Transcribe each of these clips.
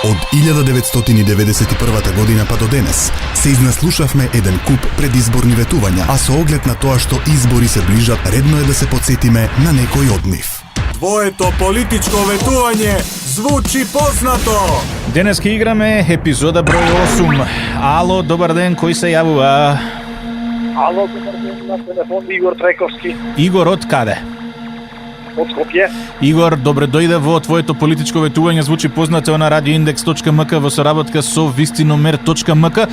Од 1991 година па до денес се изнаслушавме еден куп предизборни ветувања, а со оглед на тоа што избори се ближат, редно е да се потсетиме на некој од нив. Твоето политичко ветување звучи познато. Денес ке играме епизода број 8. Ало, добар ден, кој се јавува? Ало, добар ден, на телефон Игор Трековски. Игор од каде? Од Скопје. Игор, добре дојде во твоето политичко ветување, звучи познато на radioindex.mk во соработка со vistinomer.mk.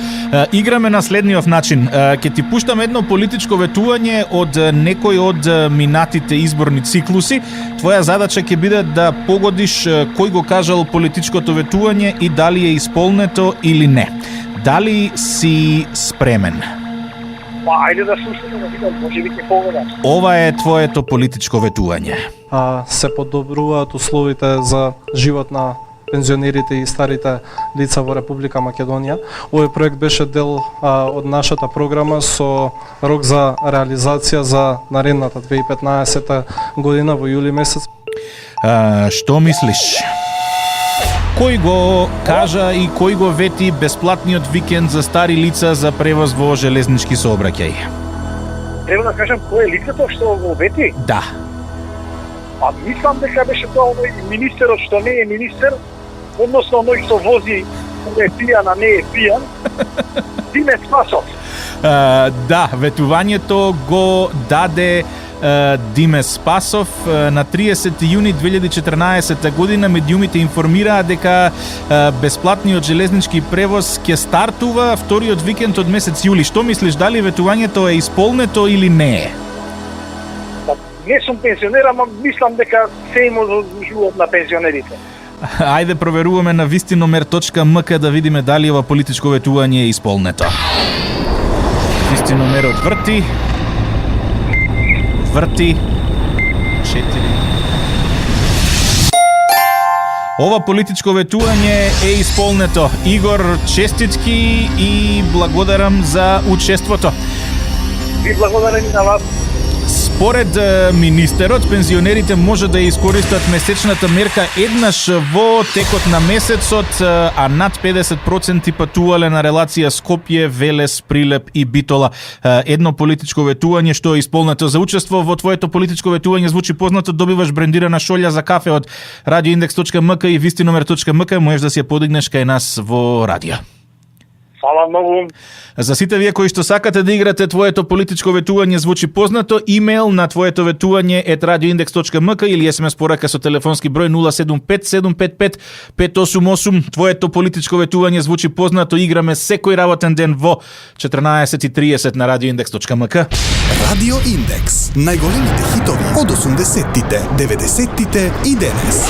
Играме на следниот начин. Ке ти пуштам едно политичко ветување од некој од минатите изборни циклуси. Твоја задача ќе биде да погодиш кој го кажал политичкото ветување и дали е исполнето или не. Дали си спремен? Па, ајде да слушаме, да видам, може би ќе погодам. Ова е твоето политичко ветување. Се подобруваат условите за живот на пензионерите и старите лица во Република Македонија. Овој проект беше дел од нашата програма со рок за реализација за наредната 2015 година во јули месец. Што мислиш? Кој го кажа и кој го вети бесплатниот викенд за стари лица за превоз во железнички сообраќај? Треба да кажам кој е лицето што го вети? Да. А мислам дека беше тоа овој министерот што не е министер, односно оној што вози, е пијан, а не е пијан, Диме Спасов. Да, ветувањето го даде Диме Спасов на 30 јуни 2014 година. Медиумите информираа дека бесплатниот железнички превоз ќе стартува вториот викенд од месец јули. Што мислиш, дали ветувањето е исполнето или не е? Не сум пензионер, ама мислам дека се има заслужуваат на пензионерите. Ајде проверуваме на vistinomer.mk да видиме дали ова политичко ветување е исполнето. Vistinomerот врти. 4. Ова политичко ветување е исполнето. Игор, честитки и благодарам за учеството. Ви благодарам и на вас. Според министерот, пензионерите може да ја искористат месечната мерка еднаш во текот на месецот, а над 50% патувале на релација Скопје, Велес, Прилеп и Битола. Едно политичко ветување што е исполнето. За учество во твоето политичко ветување звучи познато, добиваш брендирана шолја за кафе од radioindex.mk и vistinomer.mk, можеш да си ја подигнеш кај нас во радио. Фала многу. За сите вие кои што сакате да играте твоето политичко ветување звучи познато, имейл на твоето ветување @radioindex.mk или SMS порака со телефонски број 075 755 588. Твоето политичко ветување звучи познато, играме секој работен ден во 14:30 на radioindex.mk. Радио Индекс. Најголемите хитови од 80-тите, 90-тите и денес.